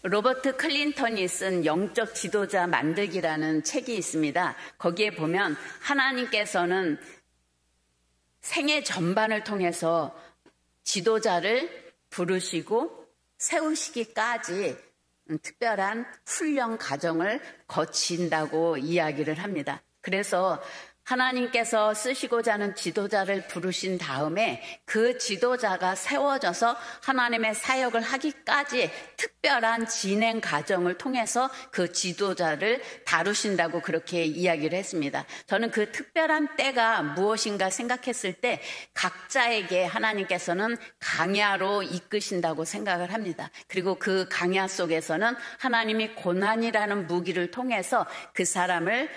로버트 클린턴이 쓴 영적 지도자 만들기라는 책이 있습니다. 거기에 보면 하나님께서는 생애 전반을 통해서 지도자를 부르시고 세우시기까지 특별한 훈련 과정을 거친다고 이야기를 합니다. 그래서 하나님께서 쓰시고자 하는 지도자를 부르신 다음에 그 지도자가 세워져서 하나님의 사역을 하기까지 특별한 진행 과정을 통해서 그 지도자를 다루신다고 그렇게 이야기를 했습니다. 저는 그 특별한 때가 무엇인가 생각했을 때 각자에게 하나님께서는 강야로 이끄신다고 생각을 합니다. 그리고 그 강야 속에서는 하나님이 고난이라는 무기를 통해서 그 사람을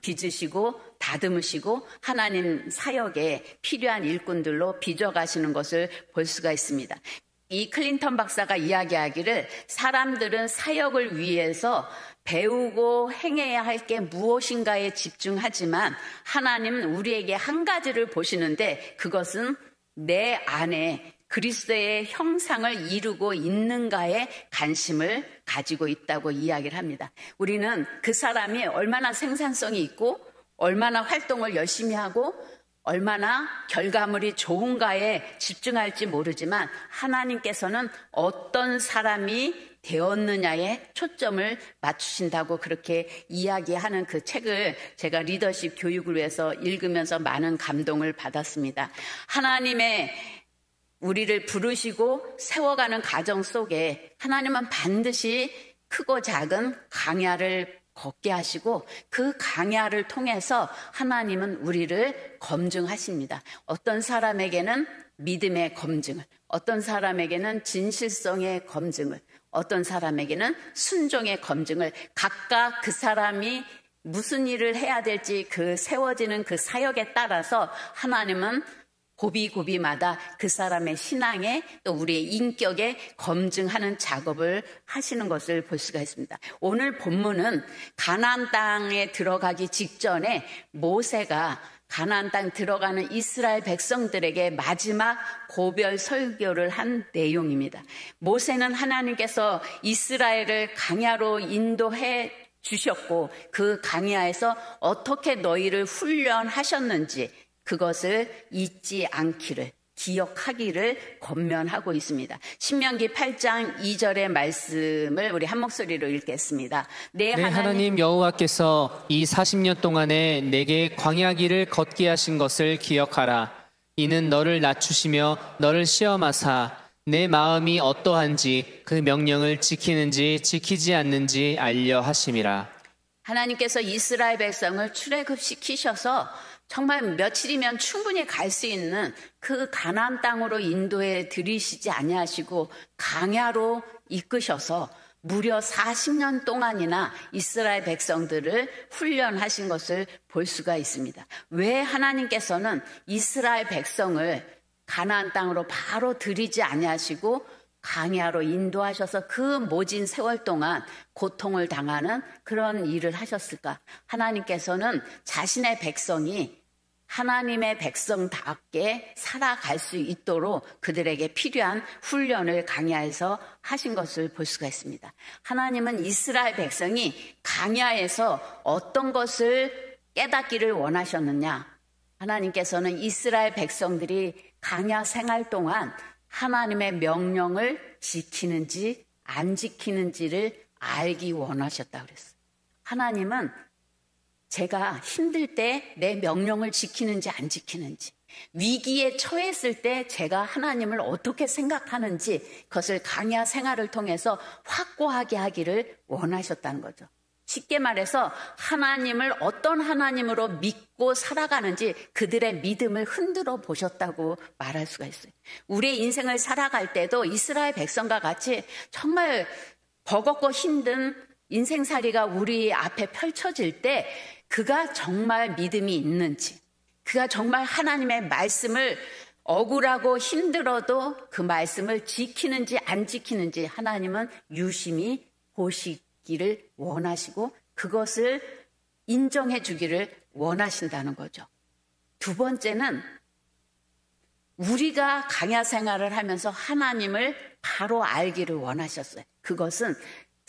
빚으시고 다듬으시고 하나님 사역에 필요한 일꾼들로 빚어가시는 것을 볼 수가 있습니다. 이 클린턴 박사가 이야기하기를 사람들은 사역을 위해서 배우고 행해야 할 게 무엇인가에 집중하지만 하나님은 우리에게 한 가지를 보시는데 그것은 내 안에 그리스도의 형상을 이루고 있는가에 관심을 가지고 있다고 이야기를 합니다. 우리는 그 사람이 얼마나 생산성이 있고 얼마나 활동을 열심히 하고 얼마나 결과물이 좋은가에 집중할지 모르지만 하나님께서는 어떤 사람이 되었느냐에 초점을 맞추신다고 그렇게 이야기하는 그 책을 제가 리더십 교육을 위해서 읽으면서 많은 감동을 받았습니다. 하나님의 우리를 부르시고 세워가는 과정 속에 하나님은 반드시 크고 작은 강야를 걷게 하시고 그 강야를 통해서 하나님은 우리를 검증하십니다. 어떤 사람에게는 믿음의 검증을, 어떤 사람에게는 진실성의 검증을, 어떤 사람에게는 순종의 검증을 각각 그 사람이 무슨 일을 해야 될지 그 세워지는 그 사역에 따라서 하나님은 고비고비마다 그 사람의 신앙에 또 우리의 인격에 검증하는 작업을 하시는 것을 볼 수가 있습니다. 오늘 본문은 가나안 땅에 들어가기 직전에 모세가 가나안 땅 들어가는 이스라엘 백성들에게 마지막 고별 설교를 한 내용입니다. 모세는 하나님께서 이스라엘을 강야로 인도해 주셨고 그 강야에서 어떻게 너희를 훈련하셨는지 그것을 잊지 않기를 기억하기를 권면하고 있습니다. 신명기 8장 2절의 말씀을 우리 한 목소리로 읽겠습니다. 내 하나님 여호와께서 이 40년 동안에 내게 광야길을 걷게 하신 것을 기억하라. 이는 너를 낮추시며 너를 시험하사 내 마음이 어떠한지 그 명령을 지키는지 지키지 않는지 알려 하심이라. 하나님께서 이스라엘 백성을 출애굽시키셔서 정말 며칠이면 충분히 갈 수 있는 그 가나안 땅으로 인도해 들이시지 아니하시고 강야로 이끄셔서 무려 40년 동안이나 이스라엘 백성들을 훈련하신 것을 볼 수가 있습니다. 왜 하나님께서는 이스라엘 백성을 가나안 땅으로 바로 들이지 아니하시고 강야로 인도하셔서 그 모진 세월 동안 고통을 당하는 그런 일을 하셨을까? 하나님께서는 자신의 백성이 하나님의 백성답게 살아갈 수 있도록 그들에게 필요한 훈련을 강야에서 하신 것을 볼 수가 있습니다. 하나님은 이스라엘 백성이 강야에서 어떤 것을 깨닫기를 원하셨느냐? 하나님께서는 이스라엘 백성들이 강야 생활 동안 하나님의 명령을 지키는지 안 지키는지를 알기 원하셨다고 그랬어요. 하나님은 제가 힘들 때 내 명령을 지키는지 안 지키는지, 위기에 처했을 때 제가 하나님을 어떻게 생각하는지 그것을 강야 생활을 통해서 확고하게 하기를 원하셨다는 거죠. 쉽게 말해서 하나님을 어떤 하나님으로 믿고 살아가는지 그들의 믿음을 흔들어 보셨다고 말할 수가 있어요. 우리의 인생을 살아갈 때도 이스라엘 백성과 같이 정말 버겁고 힘든 인생살이가 우리 앞에 펼쳐질 때 그가 정말 믿음이 있는지, 그가 정말 하나님의 말씀을 억울하고 힘들어도 그 말씀을 지키는지 안 지키는지 하나님은 유심히 보시기를 원하시고 그것을 인정해 주기를 원하신다는 거죠. 두 번째는 우리가 강야 생활을 하면서 하나님을 바로 알기를 원하셨어요. 그것은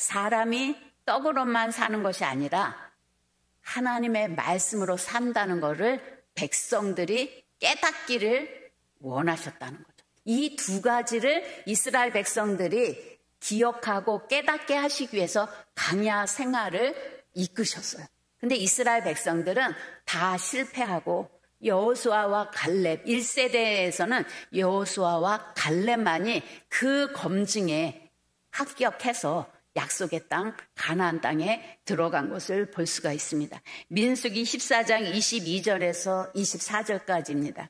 사람이 떡으로만 사는 것이 아니라 하나님의 말씀으로 산다는 것을 백성들이 깨닫기를 원하셨다는 거죠. 이 두 가지를 이스라엘 백성들이 기억하고 깨닫게 하시기 위해서 광야 생활을 이끄셨어요. 근데 이스라엘 백성들은 다 실패하고 여호수아와 갈렙 1세대에서는 여호수아와 갈렙만이 그 검증에 합격해서 약속의 땅 가나안 땅에 들어간 것을 볼 수가 있습니다. 민수기 14장 22절에서 24절까지입니다.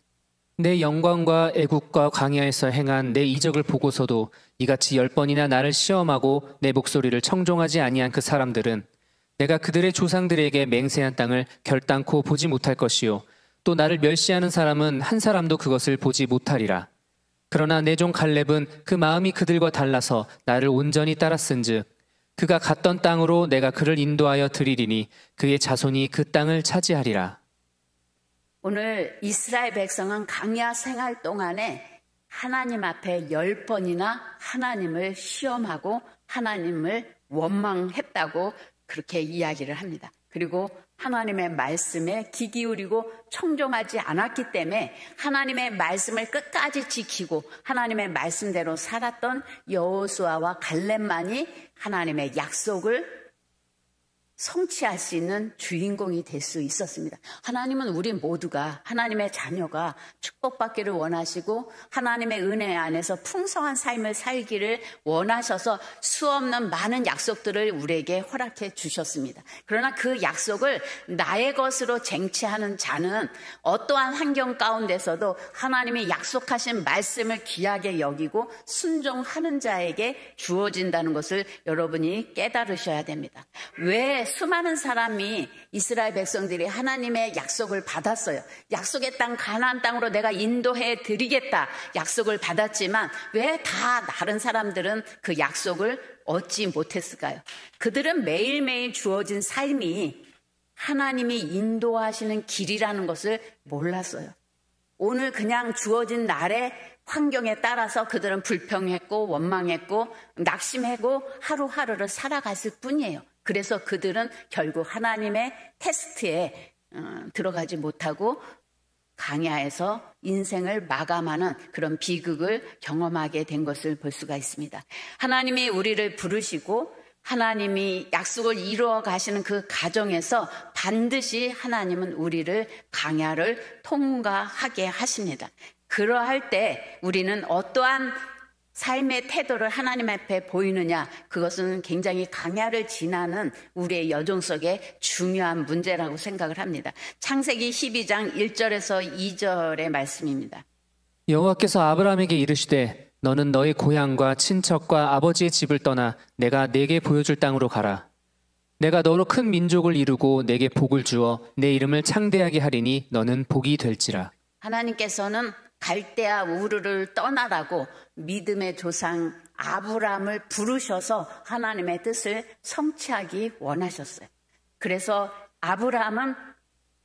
내 영광과 애국과 광야에서 행한 내 이적을 보고서도 이같이 10번이나 나를 시험하고 내 목소리를 청종하지 아니한 그 사람들은 내가 그들의 조상들에게 맹세한 땅을 결단코 보지 못할 것이요 또 나를 멸시하는 사람은 한 사람도 그것을 보지 못하리라. 그러나 내 종 갈렙은 그 마음이 그들과 달라서 나를 온전히 따랐은즉 그가 갔던 땅으로 내가 그를 인도하여 드리리니 그의 자손이 그 땅을 차지하리라. 오늘 이스라엘 백성은 광야 생활 동안에 하나님 앞에 10번이나 하나님을 시험하고 하나님을 원망했다고 그렇게 이야기를 합니다. 그리고 하나님의 말씀에 귀 기울이고 청종하지 않았기 때문에 하나님의 말씀을 끝까지 지키고 하나님의 말씀대로 살았던 여호수아와 갈렙만이 하나님의 약속을 성취할 수 있는 주인공이 될 수 있었습니다. 하나님은 우리 모두가 하나님의 자녀가 축복받기를 원하시고 하나님의 은혜 안에서 풍성한 삶을 살기를 원하셔서 수없는 많은 약속들을 우리에게 허락해 주셨습니다. 그러나 그 약속을 나의 것으로 쟁취하는 자는 어떠한 환경 가운데서도 하나님이 약속하신 말씀을 귀하게 여기고 순종하는 자에게 주어진다는 것을 여러분이 깨달으셔야 됩니다. 왜 수많은 사람이 이스라엘 백성들이 하나님의 약속을 받았어요. 약속의 땅 가나안 땅으로 내가 인도해 드리겠다 약속을 받았지만 왜 다 다른 사람들은 그 약속을 얻지 못했을까요? 그들은 매일매일 주어진 삶이 하나님이 인도하시는 길이라는 것을 몰랐어요. 오늘 그냥 주어진 날의 환경에 따라서 그들은 불평했고 원망했고 낙심하고 하루하루를 살아갔을 뿐이에요. 그래서 그들은 결국 하나님의 테스트에 들어가지 못하고 광야에서 인생을 마감하는 그런 비극을 경험하게 된 것을 볼 수가 있습니다. 하나님이 우리를 부르시고 하나님이 약속을 이루어 가시는 그 과정에서 반드시 하나님은 우리를 광야를 통과하게 하십니다. 그러할 때 우리는 어떠한 삶의 태도를 하나님 앞에 보이느냐, 그것은 굉장히 광야를 지나는 우리의 여정 속에 중요한 문제라고 생각을 합니다. 창세기 12장 1절에서 2절의 말씀입니다. 여호와께서 아브라함에게 이르시되 너는 너의 고향과 친척과 아버지의 집을 떠나 내가 네게 보여줄 땅으로 가라. 내가 너로 큰 민족을 이루고 네게 복을 주어 내 이름을 창대하게 하리니 너는 복이 될지라. 하나님께서는 갈대아 우르를 떠나라고 믿음의 조상 아브라함을 부르셔서 하나님의 뜻을 성취하기 원하셨어요. 그래서 아브라함은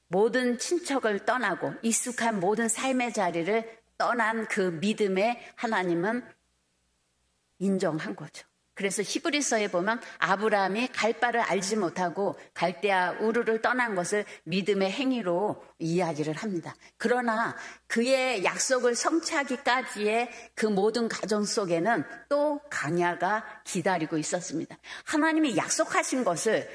모든 친척을 떠나고 익숙한 모든 삶의 자리를 떠난 그 믿음에 하나님은 인정한 거죠. 그래서 히브리서에 보면 아브라함이 갈 바를 알지 못하고 갈대아 우르를 떠난 것을 믿음의 행위로 이야기를 합니다. 그러나 그의 약속을 성취하기까지의 그 모든 과정 속에는 또 광야가 기다리고 있었습니다. 하나님이 약속하신 것을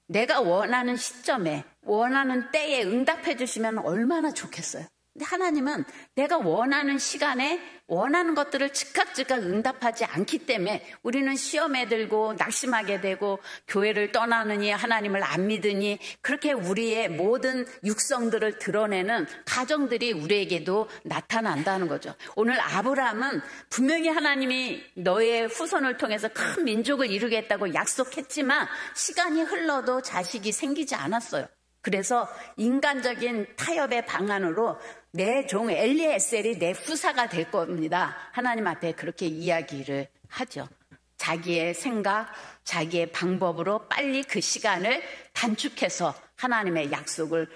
내가 원하는 시점에 원하는 때에 응답해 주시면 얼마나 좋겠어요. 근데 하나님은 내가 원하는 시간에 원하는 것들을 즉각 응답하지 않기 때문에 우리는 시험에 들고 낙심하게 되고 교회를 떠나느니 하나님을 안 믿으니 그렇게 우리의 모든 육성들을 드러내는 가정들이 우리에게도 나타난다는 거죠. 오늘 아브라함은 분명히 하나님이 너의 후손을 통해서 큰 민족을 이루겠다고 약속했지만 시간이 흘러도 자식이 생기지 않았어요. 그래서 인간적인 타협의 방안으로 내 종 엘리에셀이 내 후사가 될 겁니다. 하나님 앞에 그렇게 이야기를 하죠. 자기의 생각, 자기의 방법으로 빨리 그 시간을 단축해서 하나님의 약속을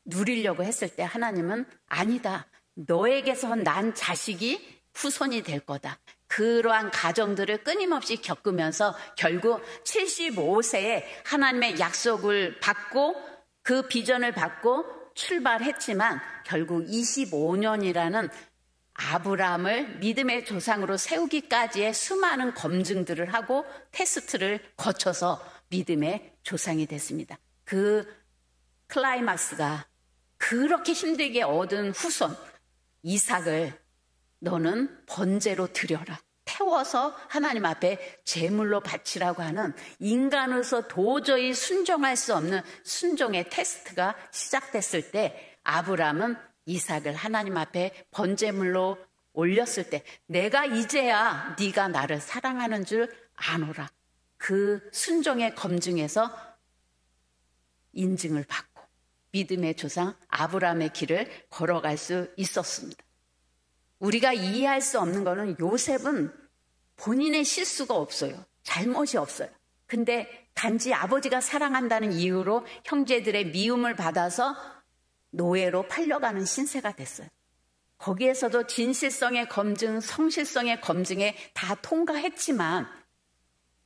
누리려고 했을 때 하나님은 아니다. 너에게서 난 자식이 후손이 될 거다. 그러한 가정들을 끊임없이 겪으면서 결국 75세에 하나님의 약속을 받고 그 비전을 받고 출발했지만 결국 25년이라는 아브라함을 믿음의 조상으로 세우기까지의 수많은 검증들을 하고 테스트를 거쳐서 믿음의 조상이 됐습니다. 그 클라이막스가 그렇게 힘들게 얻은 후손 이삭을 너는 번제로 드려라. 태워서 하나님 앞에 제물로 바치라고 하는 인간으로서 도저히 순종할 수 없는 순종의 테스트가 시작됐을 때 아브라함은 이삭을 하나님 앞에 번제물로 올렸을 때 내가 이제야 네가 나를 사랑하는 줄 아노라. 그 순종의 검증에서 인증을 받고 믿음의 조상 아브라함의 길을 걸어갈 수 있었습니다. 우리가 이해할 수 없는 거는 요셉은 본인의 실수가 없어요. 잘못이 없어요. 근데 단지 아버지가 사랑한다는 이유로 형제들의 미움을 받아서 노예로 팔려가는 신세가 됐어요. 거기에서도 진실성의 검증, 성실성의 검증에 다 통과했지만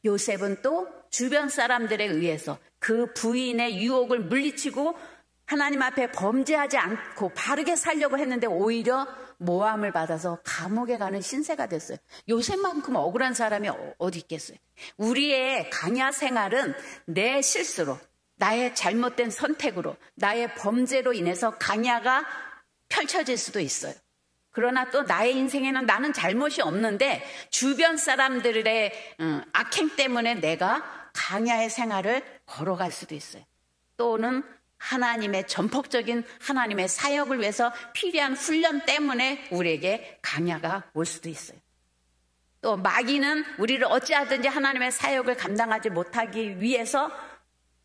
요셉은 또 주변 사람들에 의해서 그 부인의 유혹을 물리치고 하나님 앞에 범죄하지 않고 바르게 살려고 했는데 오히려 모함을 받아서 감옥에 가는 신세가 됐어요. 요셉만큼 억울한 사람이 어디 있겠어요. 우리의 강야 생활은 내 실수로, 나의 잘못된 선택으로, 나의 범죄로 인해서 강야가 펼쳐질 수도 있어요. 그러나 또 나의 인생에는 나는 잘못이 없는데 주변 사람들의 악행 때문에 내가 강야의 생활을 걸어갈 수도 있어요. 또는 하나님의 전폭적인 하나님의 사역을 위해서 필요한 훈련 때문에 우리에게 강야가 올 수도 있어요. 또 마귀는 우리를 어찌하든지 하나님의 사역을 감당하지 못하기 위해서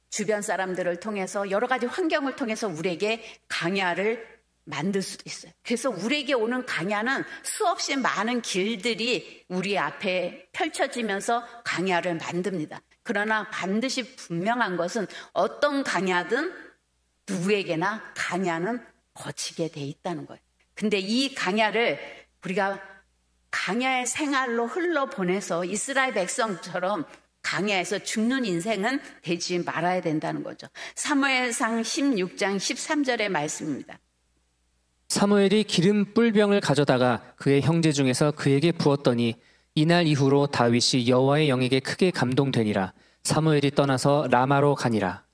주변 사람들을 통해서 여러 가지 환경을 통해서 우리에게 강야를 만들 수도 있어요. 그래서 우리에게 오는 강야는 수없이 많은 길들이 우리 앞에 펼쳐지면서 강야를 만듭니다. 그러나 반드시 분명한 것은 어떤 강야든 누구에게나 강야는 거치게 돼 있다는 거예요. 근데 이 강야를 우리가 강야의 생활로 흘러보내서 이스라엘 백성처럼 강야에서 죽는 인생은 되지 말아야 된다는 거죠. 사무엘상 16장 13절의 말씀입니다. 사무엘이 기름 뿔병을 가져다가 그의 형제 중에서 그에게 부었더니 이날 이후로 다윗이 여호와의 영에게 크게 감동되니라. 사무엘이 떠나서 라마로 가니라.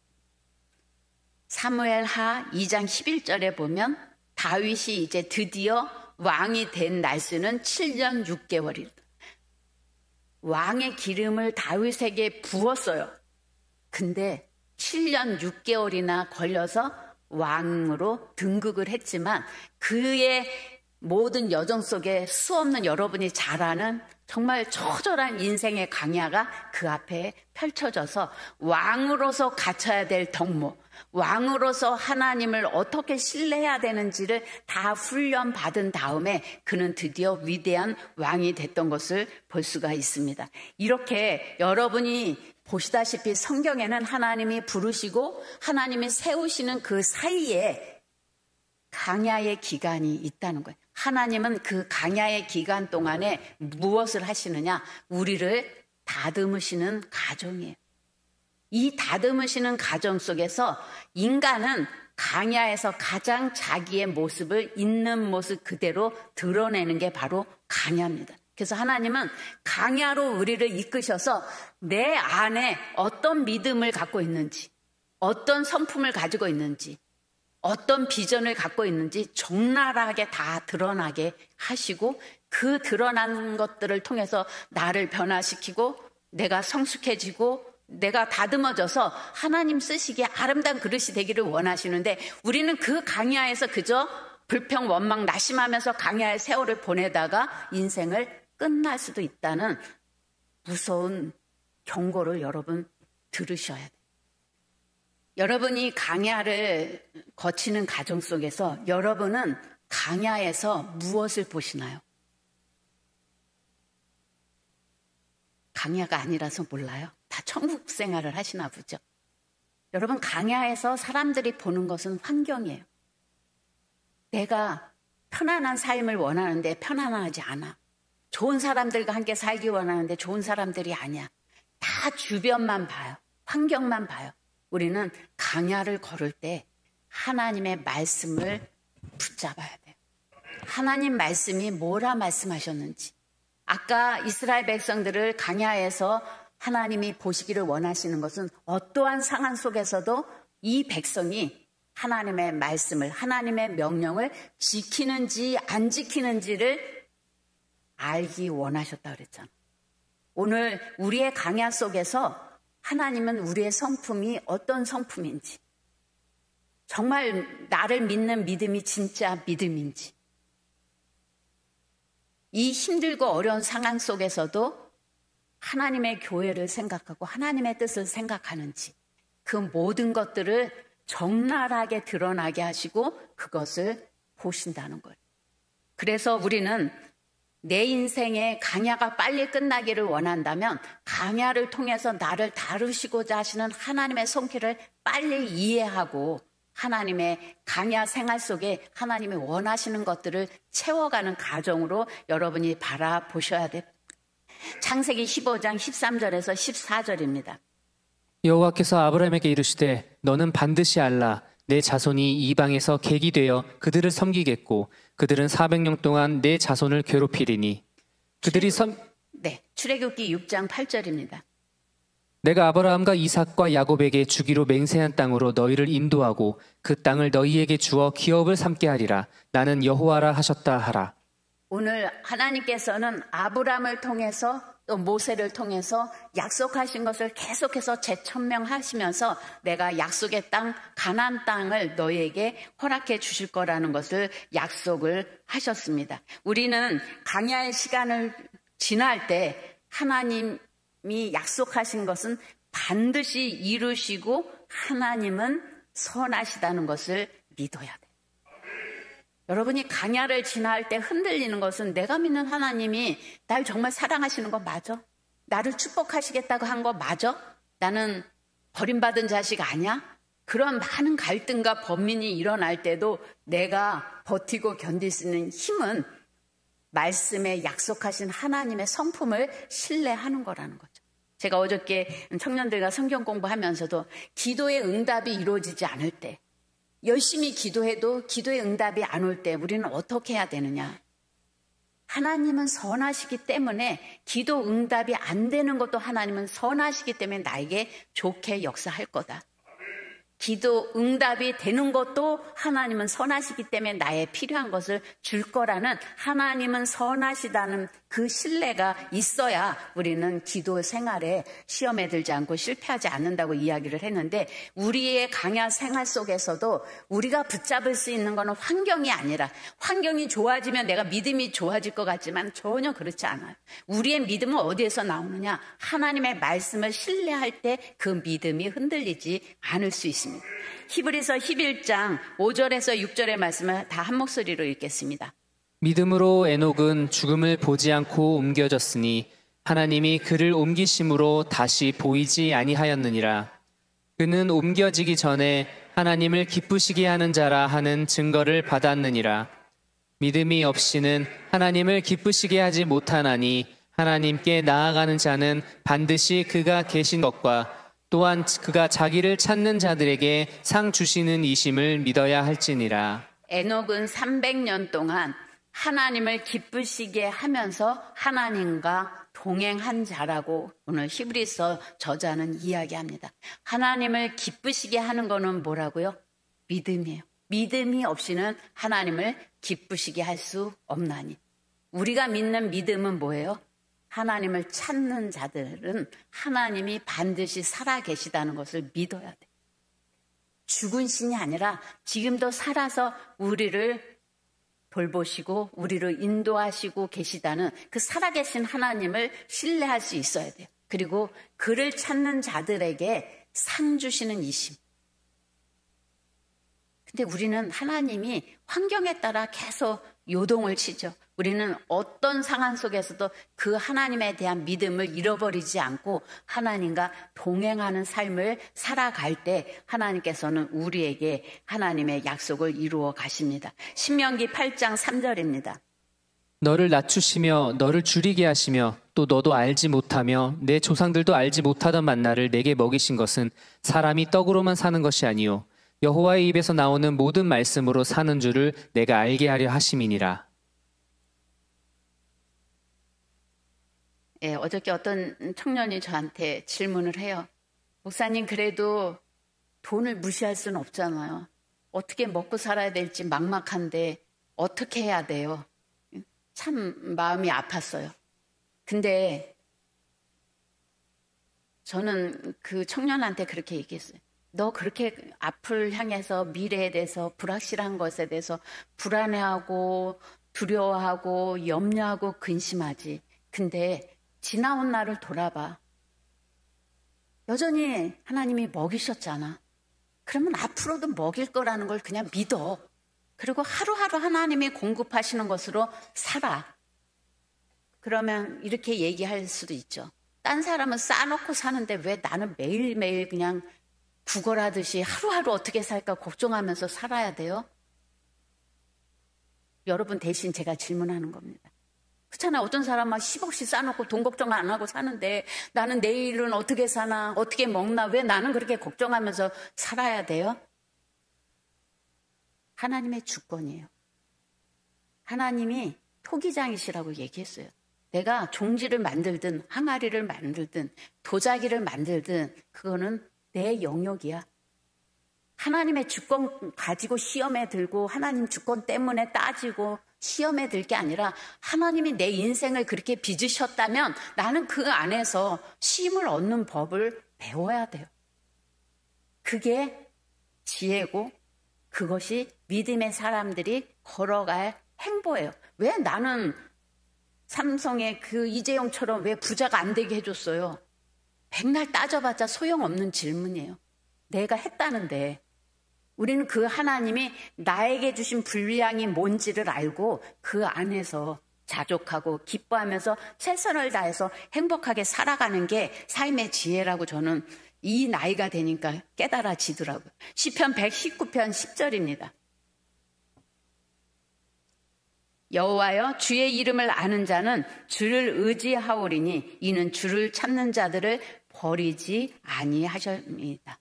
사무엘하 2장 11절에 보면 다윗이 이제 드디어 왕이 된 날수는 7년 6개월이다. 왕의 기름을 다윗에게 부었어요. 근데 7년 6개월이나 걸려서 왕으로 등극을 했지만 그의 모든 여정 속에 수없는 여러분이 잘 아는 정말 처절한 인생의 강야가 그 앞에 펼쳐져서 왕으로서 갖춰야 될 덕목, 왕으로서 하나님을 어떻게 신뢰해야 되는지를 다 훈련받은 다음에 그는 드디어 위대한 왕이 됐던 것을 볼 수가 있습니다. 이렇게 여러분이 보시다시피 성경에는 하나님이 부르시고 하나님이 세우시는 그 사이에 강야의 기간이 있다는 거예요. 하나님은 그 강야의 기간 동안에 무엇을 하시느냐? 우리를 다듬으시는 과정이에요. 이 다듬으시는 과정 속에서 인간은 강야에서 가장 자기의 모습을 있는 모습 그대로 드러내는 게 바로 강야입니다. 그래서 하나님은 강야로 우리를 이끄셔서 내 안에 어떤 믿음을 갖고 있는지, 어떤 성품을 가지고 있는지, 어떤 비전을 갖고 있는지 적나라하게 다 드러나게 하시고 그 드러난 것들을 통해서 나를 변화시키고 내가 성숙해지고 내가 다듬어져서 하나님 쓰시기에 아름다운 그릇이 되기를 원하시는데 우리는 그 강야에서 그저 불평, 원망, 낙심하면서 강야의 세월을 보내다가 인생을 끝날 수도 있다는 무서운 경고를 여러분 들으셔야 돼요. 여러분이 강야를 거치는 과정 속에서 여러분은 강야에서 무엇을 보시나요? 강야가 아니라서 몰라요. 다 천국 생활을 하시나 보죠. 여러분 강야에서 사람들이 보는 것은 환경이에요. 내가 편안한 삶을 원하는데 편안하지 않아. 좋은 사람들과 함께 살기 원하는데 좋은 사람들이 아니야. 다 주변만 봐요. 환경만 봐요. 우리는 강야를 걸을 때 하나님의 말씀을 붙잡아야 돼요. 하나님 말씀이 뭐라 말씀하셨는지. 아까 이스라엘 백성들을 강야에서 하나님이 보시기를 원하시는 것은 어떠한 상황 속에서도 이 백성이 하나님의 말씀을, 하나님의 명령을 지키는지 안 지키는지를 알기 원하셨다 그랬잖아. 오늘 우리의 강야 속에서 하나님은 우리의 성품이 어떤 성품인지, 정말 나를 믿는 믿음이 진짜 믿음인지, 이 힘들고 어려운 상황 속에서도 하나님의 교회를 생각하고 하나님의 뜻을 생각하는지, 그 모든 것들을 적나라하게 드러나게 하시고 그것을 보신다는 거예요. 그래서 우리는 내 인생의 강야가 빨리 끝나기를 원한다면 강야를 통해서 나를 다루시고자 하시는 하나님의 손길을 빨리 이해하고 하나님의 강야 생활 속에 하나님이 원하시는 것들을 채워가는 가정으로 여러분이 바라보셔야 돼요. 창세기 15장 13절에서 14절입니다. 여호와께서 아브라함에게 이르시되 너는 반드시 알라. 내 자손이 이방에서 객이 되어 그들을 섬기겠고 그들은 400년 동안 내 자손을 괴롭히리니 그들이 출애굽기 6장 8절입니다. 내가 아브라함과 이삭과 야곱에게 주기로 맹세한 땅으로 너희를 인도하고 그 땅을 너희에게 주어 기업을 삼게 하리라. 나는 여호와라 하셨다 하라. 오늘 하나님께서는 아브라함을 통해서 또 모세를 통해서 약속하신 것을 계속해서 재천명하시면서 내가 약속의 땅 가나안 땅을 너희에게 허락해 주실 거라는 것을 약속을 하셨습니다. 우리는 강야의 시간을 지날 때 하나님이 약속하신 것은 반드시 이루시고 하나님은 선하시다는 것을 믿어야 돼요. 여러분이 강야를 지날 때 흔들리는 것은 내가 믿는 하나님이 날 정말 사랑하시는 거 맞아? 나를 축복하시겠다고 한 거 맞아? 나는 버림받은 자식 아니야? 그런 많은 갈등과 번민이 일어날 때도 내가 버티고 견딜 수 있는 힘은 말씀에 약속하신 하나님의 성품을 신뢰하는 거라는 거죠. 제가 어저께 청년들과 성경 공부하면서도 기도의 응답이 이루어지지 않을 때, 열심히 기도해도 기도의 응답이 안 올 때 우리는 어떻게 해야 되느냐? 하나님은 선하시기 때문에 기도 응답이 안 되는 것도 하나님은 선하시기 때문에 나에게 좋게 역사할 거다. 기도 응답이 되는 것도 하나님은 선하시기 때문에 나의 필요한 것을 줄 거라는 하나님은 선하시다는 그 신뢰가 있어야 우리는 기도 생활에 시험에 들지 않고 실패하지 않는다고 이야기를 했는데, 우리의 강야 생활 속에서도 우리가 붙잡을 수 있는 것은 환경이 아니라, 환경이 좋아지면 내가 믿음이 좋아질 것 같지만 전혀 그렇지 않아요. 우리의 믿음은 어디에서 나오느냐? 하나님의 말씀을 신뢰할 때 그 믿음이 흔들리지 않을 수 있습니다. 히브리서 11장 5절에서 6절의 말씀을 다 한 목소리로 읽겠습니다. 믿음으로 에녹은 죽음을 보지 않고 옮겨졌으니 하나님이 그를 옮기심으로 다시 보이지 아니하였느니라. 그는 옮겨지기 전에 하나님을 기쁘시게 하는 자라 하는 증거를 받았느니라. 믿음이 없이는 하나님을 기쁘시게 하지 못하나니 하나님께 나아가는 자는 반드시 그가 계신 것과 또한 그가 자기를 찾는 자들에게 상 주시는 이심을 믿어야 할지니라. 에녹은 300년 동안 하나님을 기쁘시게 하면서 하나님과 동행한 자라고 오늘 히브리서 저자는 이야기합니다. 하나님을 기쁘시게 하는 거는 뭐라고요? 믿음이에요. 믿음이 없이는 하나님을 기쁘시게 할 수 없나니. 우리가 믿는 믿음은 뭐예요? 하나님을 찾는 자들은 하나님이 반드시 살아계시다는 것을 믿어야 돼. 죽은 신이 아니라 지금도 살아서 우리를 돌보시고 우리를 인도하시고 계시다는 그 살아계신 하나님을 신뢰할 수 있어야 돼요. 그리고 그를 찾는 자들에게 상 주시는 이심. 근데 우리는 하나님이 환경에 따라 계속 요동을 치죠. 우리는 어떤 상황 속에서도 그 하나님에 대한 믿음을 잃어버리지 않고 하나님과 동행하는 삶을 살아갈 때 하나님께서는 우리에게 하나님의 약속을 이루어 가십니다. 신명기 8장 3절입니다. 너를 낮추시며 너를 줄이게 하시며 또 너도 알지 못하며 내 조상들도 알지 못하던 만나를 내게 먹이신 것은 사람이 떡으로만 사는 것이 아니요 여호와의 입에서 나오는 모든 말씀으로 사는 줄을 내가 알게 하려 하심이니라. 예, 어저께 어떤 청년이 저한테 질문을 해요. 목사님, 그래도 돈을 무시할 수는 없잖아요. 어떻게 먹고 살아야 될지 막막한데 어떻게 해야 돼요? 참 마음이 아팠어요. 근데 저는 그 청년한테 그렇게 얘기했어요. 너 그렇게 앞을 향해서 미래에 대해서 불확실한 것에 대해서 불안해하고 두려워하고 염려하고 근심하지. 근데 지나온 날을 돌아봐. 여전히 하나님이 먹이셨잖아. 그러면 앞으로도 먹일 거라는 걸 그냥 믿어. 그리고 하루하루 하나님이 공급하시는 것으로 살아. 그러면 이렇게 얘기할 수도 있죠. 딴 사람은 싸놓고 사는데 왜 나는 매일매일 그냥 구걸하듯이 하루하루 어떻게 살까 걱정하면서 살아야 돼요? 여러분 대신 제가 질문하는 겁니다. 그렇잖아요. 어떤 사람은 10억씩 싸놓고 돈 걱정 안 하고 사는데 나는 내일은 어떻게 사나 어떻게 먹나 왜 나는 그렇게 걱정하면서 살아야 돼요? 하나님의 주권이에요. 하나님이 토기장이시라고 얘기했어요. 내가 종지를 만들든 항아리를 만들든 도자기를 만들든 그거는 내 영역이야. 하나님의 주권 가지고 시험에 들고 하나님 주권 때문에 따지고 시험에 들 게 아니라 하나님이 내 인생을 그렇게 빚으셨다면 나는 그 안에서 쉼을 얻는 법을 배워야 돼요. 그게 지혜고 그것이 믿음의 사람들이 걸어갈 행보예요. 왜 나는 삼성의 그 이재용처럼 왜 부자가 안 되게 해줬어요? 백날 따져봤자 소용없는 질문이에요. 내가 했다는데. 우리는 그 하나님이 나에게 주신 분량이 뭔지를 알고 그 안에서 자족하고 기뻐하면서 최선을 다해서 행복하게 살아가는 게 삶의 지혜라고 저는 이 나이가 되니까 깨달아지더라고요. 시편 119편 10절입니다. 여호와여 주의 이름을 아는 자는 주를 의지하오리니 이는 주를 찾는 자들을 버리지 아니하십니다.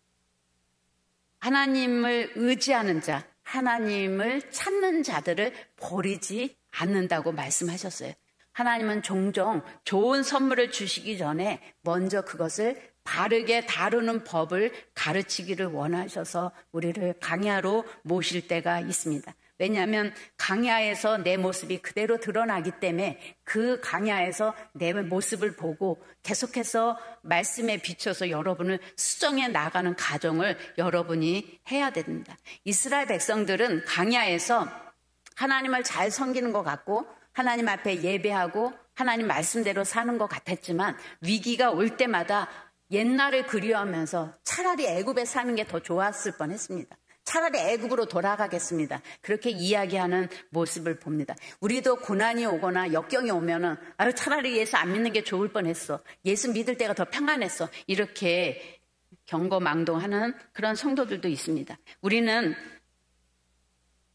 하나님을 의지하는 자, 하나님을 찾는 자들을 버리지 않는다고 말씀하셨어요. 하나님은 종종 좋은 선물을 주시기 전에 먼저 그것을 바르게 다루는 법을 가르치기를 원하셔서 우리를 광야로 모실 때가 있습니다. 왜냐하면 광야에서 내 모습이 그대로 드러나기 때문에 그 광야에서 내 모습을 보고 계속해서 말씀에 비춰서 여러분을 수정해 나가는 과정을 여러분이 해야 됩니다. 이스라엘 백성들은 광야에서 하나님을 잘 섬기는 것 같고 하나님 앞에 예배하고 하나님 말씀대로 사는 것 같았지만 위기가 올 때마다 옛날을 그리워하면서 차라리 애굽에 사는 게 더 좋았을 뻔했습니다. 차라리 애굽으로 돌아가겠습니다. 그렇게 이야기하는 모습을 봅니다. 우리도 고난이 오거나 역경이 오면은 아유 차라리 예수 안 믿는 게 좋을 뻔했어. 예수 믿을 때가 더 평안했어. 이렇게 경거망동하는 그런 성도들도 있습니다. 우리는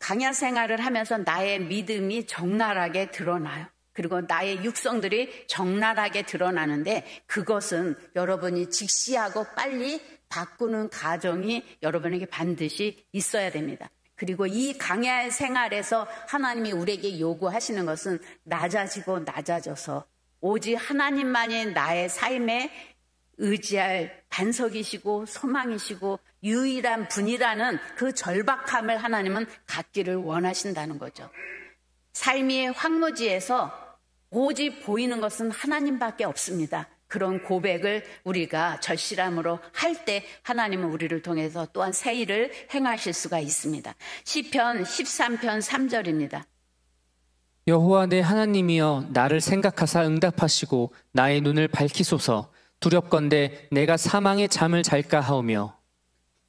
광야 생활을 하면서 나의 믿음이 적나라하게 드러나요. 그리고 나의 육성들이 적나라하게 드러나는데 그것은 여러분이 직시하고 빨리 바꾸는 과정이 여러분에게 반드시 있어야 됩니다. 그리고 이 광야 생활에서 하나님이 우리에게 요구하시는 것은 낮아지고 낮아져서 오직 하나님만이 나의 삶에 의지할 반석이시고 소망이시고 유일한 분이라는 그 절박함을 하나님은 갖기를 원하신다는 거죠. 삶의 황무지에서 오직 보이는 것은 하나님밖에 없습니다. 그런 고백을 우리가 절실함으로 할 때 하나님은 우리를 통해서 또한 새 일을 행하실 수가 있습니다. 시편 13편 3절입니다. 여호와 내 하나님이여 나를 생각하사 응답하시고 나의 눈을 밝히소서. 두렵건대 내가 사망의 잠을 잘까 하오며.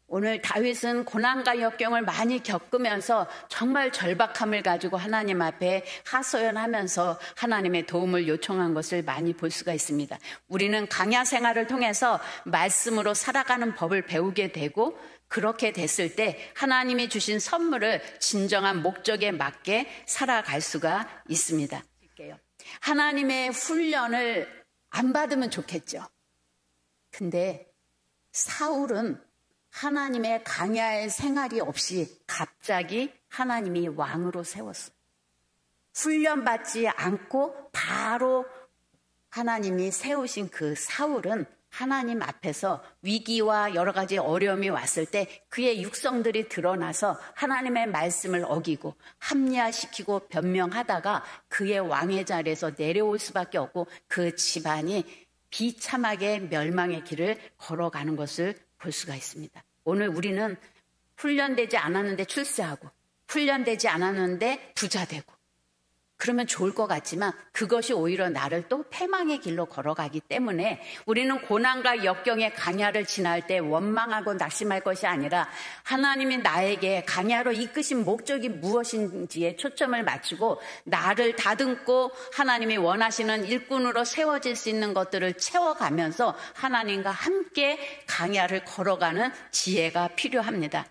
오늘 다윗은 고난과 역경을 많이 겪으면서 정말 절박함을 가지고 하나님 앞에 하소연하면서 하나님의 도움을 요청한 것을 많이 볼 수가 있습니다. 우리는 광야 생활을 통해서 말씀으로 살아가는 법을 배우게 되고 그렇게 됐을 때 하나님이 주신 선물을 진정한 목적에 맞게 살아갈 수가 있습니다. 하나님의 훈련을 안 받으면 좋겠죠. 근데 사울은 하나님의 광야의 생활이 없이 갑자기 하나님이 왕으로 세웠어요. 훈련받지 않고 바로 하나님이 세우신 그 사울은 하나님 앞에서 위기와 여러 가지 어려움이 왔을 때 그의 육성들이 드러나서 하나님의 말씀을 어기고 합리화시키고 변명하다가 그의 왕의 자리에서 내려올 수밖에 없고 그 집안이 비참하게 멸망의 길을 걸어가는 것을 볼 수가 있습니다. 오늘 우리는 훈련되지 않았는데 출세하고 훈련되지 않았는데 부자 되고 그러면 좋을 것 같지만 그것이 오히려 나를 또 패망의 길로 걸어가기 때문에 우리는 고난과 역경의 광야를 지날 때 원망하고 낙심할 것이 아니라 하나님이 나에게 광야로 이끄신 목적이 무엇인지에 초점을 맞추고 나를 다듬고 하나님이 원하시는 일꾼으로 세워질 수 있는 것들을 채워가면서 하나님과 함께 광야를 걸어가는 지혜가 필요합니다.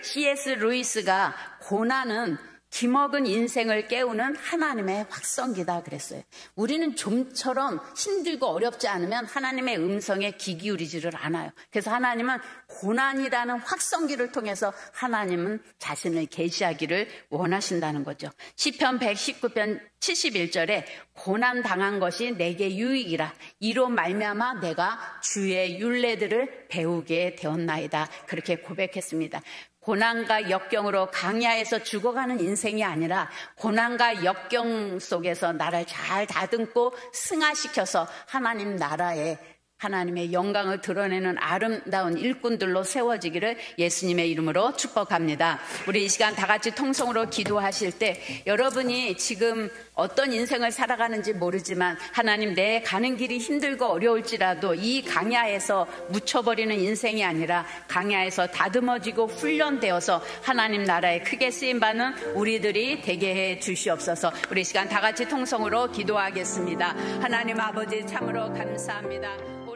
C.S. 루이스가 고난은 기먹은 인생을 깨우는 하나님의 확성기다 그랬어요. 우리는 좀처럼 힘들고 어렵지 않으면 하나님의 음성에 귀 기울이지를 않아요. 그래서 하나님은 고난이라는 확성기를 통해서 하나님은 자신을 계시하기를 원하신다는 거죠. 시편 119편 71절에 고난 당한 것이 내게 유익이라 이로 말미암아 내가 주의 율례들을 배우게 되었나이다. 그렇게 고백했습니다. 고난과 역경으로 광야에서 죽어가는 인생이 아니라 고난과 역경 속에서 나를 잘 다듬고 승화시켜서 하나님 나라에 하나님의 영광을 드러내는 아름다운 일꾼들로 세워지기를 예수님의 이름으로 축복합니다. 우리 이 시간 다 같이 통성으로 기도하실 때 여러분이 지금 어떤 인생을 살아가는지 모르지만 하나님 내 가는 길이 힘들고 어려울지라도 이 광야에서 묻혀버리는 인생이 아니라 광야에서 다듬어지고 훈련되어서 하나님 나라에 크게 쓰임받는 우리들이 되게 해 주시옵소서. 우리 이 시간 다 같이 통성으로 기도하겠습니다. 하나님 아버지 참으로 감사합니다.